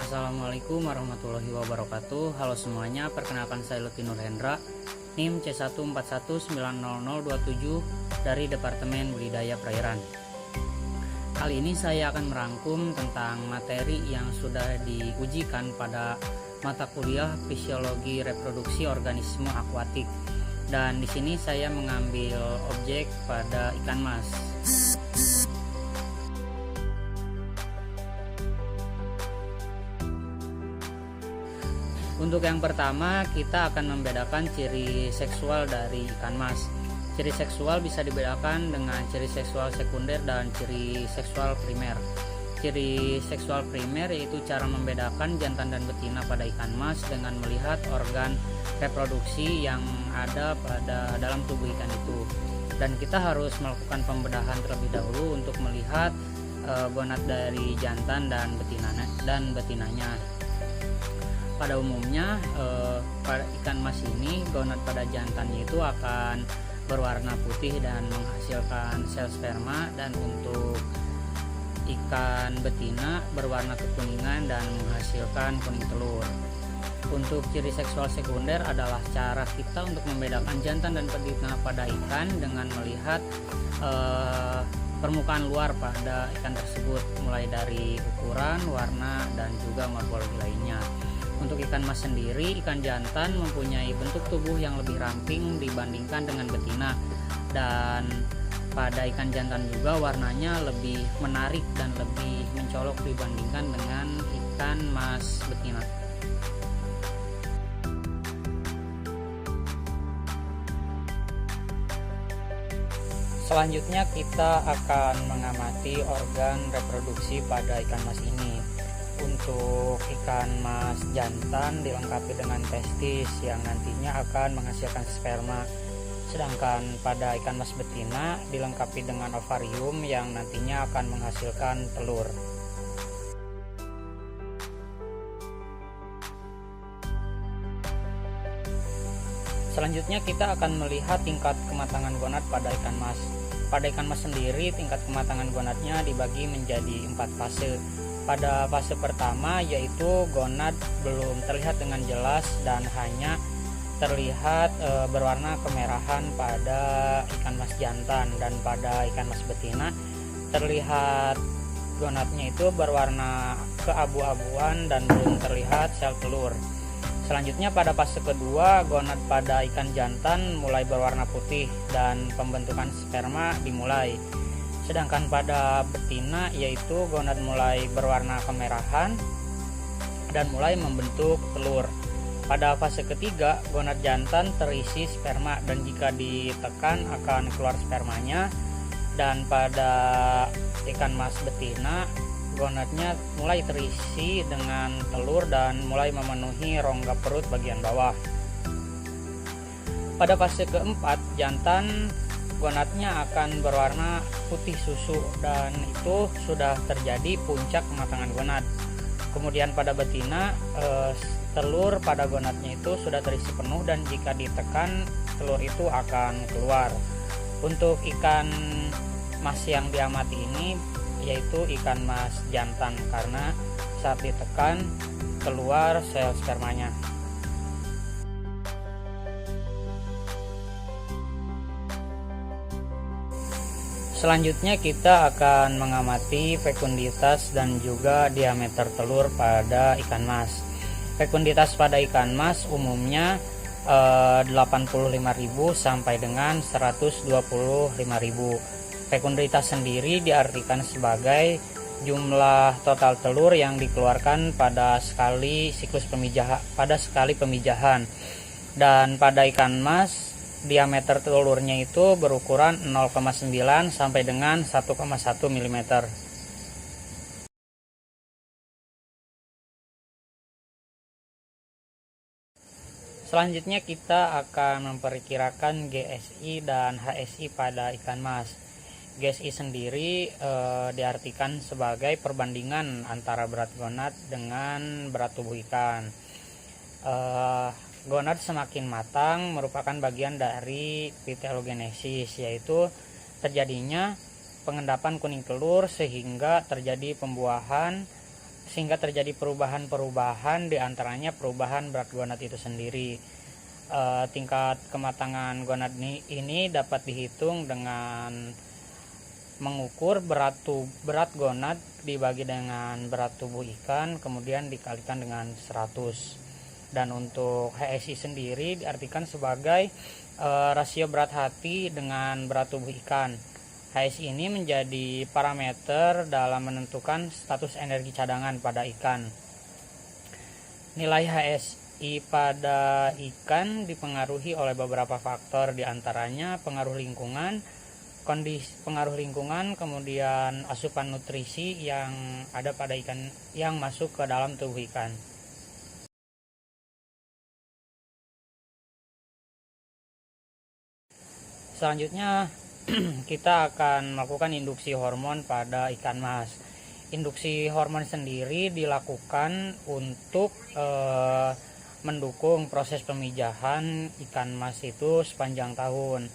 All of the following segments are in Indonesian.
Assalamualaikum warahmatullahi wabarakatuh. Halo semuanya, perkenalkan saya Lutfi Nurhendra, NIM C141900027 dari Departemen Budidaya Perairan. Kali ini saya akan merangkum tentang materi yang sudah diujikan pada mata kuliah Fisiologi Reproduksi Organisme Akuatik. Dan di sini saya mengambil objek pada ikan mas. Untuk yang pertama, kita akan membedakan ciri seksual dari ikan mas. Ciri seksual bisa dibedakan dengan ciri seksual sekunder dan ciri seksual primer. Ciri seksual primer yaitu cara membedakan jantan dan betina pada ikan mas dengan melihat organ reproduksi yang ada pada dalam tubuh ikan itu. Dan kita harus melakukan pembedahan terlebih dahulu untuk melihat gonad dari jantan dan betinanya. Pada umumnya pada ikan mas ini gonad pada jantannya itu akan berwarna putih dan menghasilkan sel sperma, dan untuk ikan betina berwarna kekuningan dan menghasilkan kuning telur. Untuk ciri seksual sekunder adalah cara kita untuk membedakan jantan dan betina pada ikan dengan melihat permukaan luar pada ikan tersebut, mulai dari ukuran, warna, dan juga morfologi lainnya. Untuk ikan mas sendiri, ikan jantan mempunyai bentuk tubuh yang lebih ramping dibandingkan dengan betina, dan pada ikan jantan juga warnanya lebih menarik dan lebih mencolok dibandingkan dengan ikan mas betina. Selanjutnya kita akan mengamati organ reproduksi pada ikan mas ini. Untuk ikan mas jantan dilengkapi dengan testis yang nantinya akan menghasilkan sperma. Sedangkan pada ikan mas betina dilengkapi dengan ovarium yang nantinya akan menghasilkan telur. Selanjutnya kita akan melihat tingkat kematangan gonad pada ikan mas. Pada ikan mas sendiri tingkat kematangan gonadnya dibagi menjadi 4 fase. Pada fase pertama yaitu gonad belum terlihat dengan jelas dan hanya terlihat berwarna kemerahan pada ikan mas jantan, dan pada ikan mas betina terlihat gonadnya itu berwarna keabu-abuan dan belum terlihat sel telur. Selanjutnya pada fase kedua, gonad pada ikan jantan mulai berwarna putih dan pembentukan sperma dimulai. Sedangkan pada betina yaitu gonad mulai berwarna kemerahan dan mulai membentuk telur. Pada fase ketiga, gonad jantan terisi sperma dan jika ditekan akan keluar spermanya. Dan pada ikan mas betina, gonadnya mulai terisi dengan telur dan mulai memenuhi rongga perut bagian bawah. Pada fase keempat, jantan gonadnya akan berwarna putih susu dan itu sudah terjadi puncak kematangan gonad. Kemudian pada betina telur pada gonadnya itu sudah terisi penuh dan jika ditekan telur itu akan keluar. Untuk ikan mas yang diamati ini yaitu ikan mas jantan karena saat ditekan keluar sel spermanya. Selanjutnya kita akan mengamati fekunditas dan juga diameter telur pada ikan mas. Fekunditas pada ikan mas umumnya 85.000 sampai dengan 125.000. Fekunditas sendiri diartikan sebagai jumlah total telur yang dikeluarkan pada sekali siklus pemijahan. Dan pada ikan mas diameter telurnya itu berukuran 0,9 sampai dengan 1,1 mm. Selanjutnya kita akan memperkirakan GSI dan HSI pada ikan mas. GSI sendiri diartikan sebagai perbandingan antara berat gonad dengan berat tubuh ikan. Gonad semakin matang merupakan bagian dari pitelogenesis, yaitu terjadinya pengendapan kuning telur sehingga terjadi pembuahan sehingga terjadi perubahan-perubahan, diantaranya perubahan berat gonad itu sendiri. Tingkat kematangan gonad ini dapat dihitung dengan mengukur berat gonad dibagi dengan berat tubuh ikan, kemudian dikalikan dengan 100. Dan untuk HSI sendiri diartikan sebagai rasio berat hati dengan berat tubuh ikan. HSI ini menjadi parameter dalam menentukan status energi cadangan pada ikan. Nilai HSI pada ikan dipengaruhi oleh beberapa faktor, diantaranya pengaruh lingkungan, kemudian asupan nutrisi yang ada pada ikan yang masuk ke dalam tubuh ikan. Selanjutnya kita akan melakukan induksi hormon pada ikan mas. Induksi hormon sendiri dilakukan untuk mendukung proses pemijahan ikan mas itu sepanjang tahun,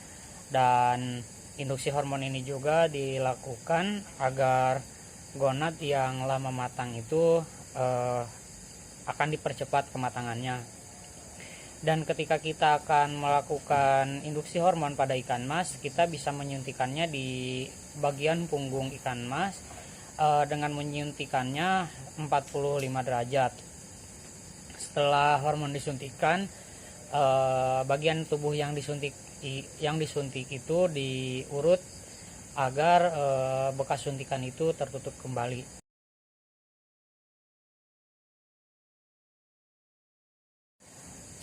dan induksi hormon ini juga dilakukan agar gonad yang lama matang itu akan dipercepat kematangannya. Dan ketika kita akan melakukan induksi hormon pada ikan mas, kita bisa menyuntikannya di bagian punggung ikan mas dengan menyuntikannya 45 derajat. Setelah hormon disuntikan, bagian tubuh yang disuntik itu diurut agar bekas suntikan itu tertutup kembali.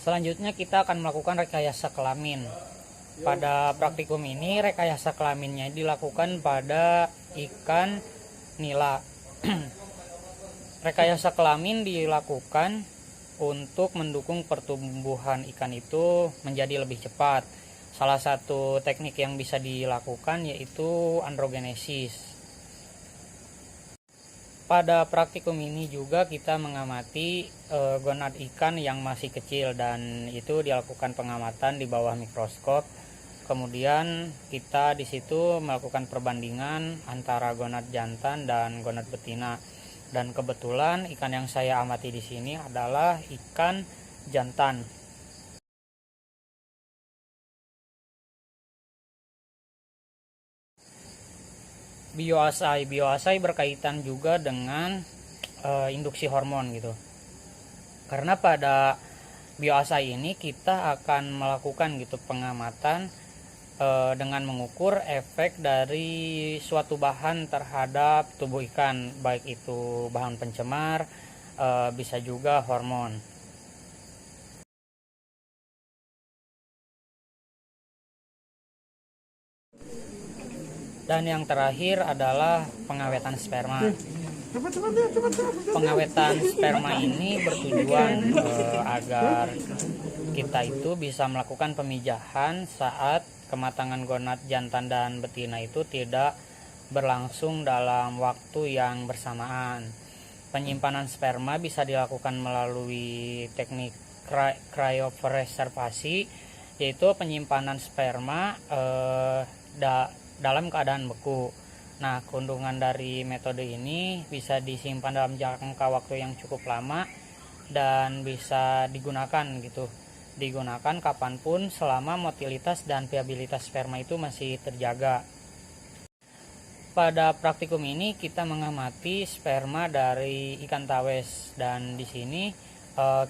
Selanjutnya kita akan melakukan rekayasa kelamin. Pada praktikum ini rekayasa kelaminnya dilakukan pada ikan nila. Rekayasa kelamin dilakukan untuk mendukung pertumbuhan ikan itu menjadi lebih cepat. Salah satu teknik yang bisa dilakukan yaitu androgenesis. Pada praktikum ini juga kita mengamati gonad ikan yang masih kecil, dan itu dilakukan pengamatan di bawah mikroskop. Kemudian kita di situ melakukan perbandingan antara gonad jantan dan gonad betina. Dan kebetulan ikan yang saya amati di sini adalah ikan jantan. Bioasai berkaitan juga dengan induksi hormon gitu. Karena pada bioasai ini kita akan melakukan gitu pengamatan dengan mengukur efek dari suatu bahan terhadap tubuh ikan, baik itu bahan pencemar, bisa juga hormon. Dan yang terakhir adalah pengawetan sperma. Pengawetan sperma ini bertujuan agar kita itu bisa melakukan pemijahan saat kematangan gonad jantan dan betina itu tidak berlangsung dalam waktu yang bersamaan. Penyimpanan sperma bisa dilakukan melalui teknik cryopreservasi, yaitu penyimpanan sperma dalam keadaan beku. Nah, keuntungan dari metode ini bisa disimpan dalam jangka waktu yang cukup lama dan bisa digunakan kapanpun selama motilitas dan viabilitas sperma itu masih terjaga. Pada praktikum ini kita mengamati sperma dari ikan tawes, dan di sini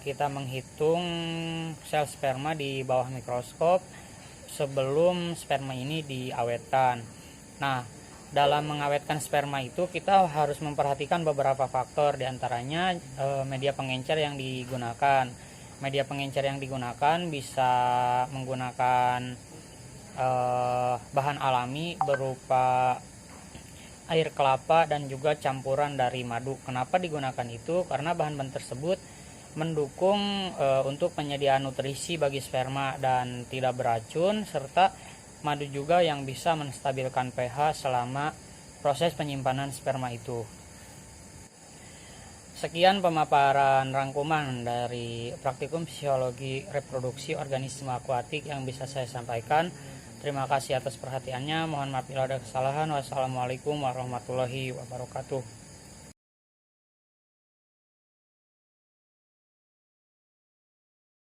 kita menghitung sel sperma di bawah mikroskop sebelum sperma ini diawetkan. Nah, dalam mengawetkan sperma itu kita harus memperhatikan beberapa faktor, diantaranya media pengencer yang digunakan. Media pengencer yang digunakan bisa menggunakan bahan alami berupa air kelapa dan juga campuran dari madu. Kenapa digunakan itu? Karena bahan-bahan tersebut mendukung untuk penyediaan nutrisi bagi sperma dan tidak beracun, serta madu juga yang bisa menstabilkan pH selama proses penyimpanan sperma itu. Sekian pemaparan rangkuman dari praktikum fisiologi reproduksi organisme akuatik yang bisa saya sampaikan. Terima kasih atas perhatiannya. Mohon maaf bila ada kesalahan. Wassalamualaikum warahmatullahi wabarakatuh.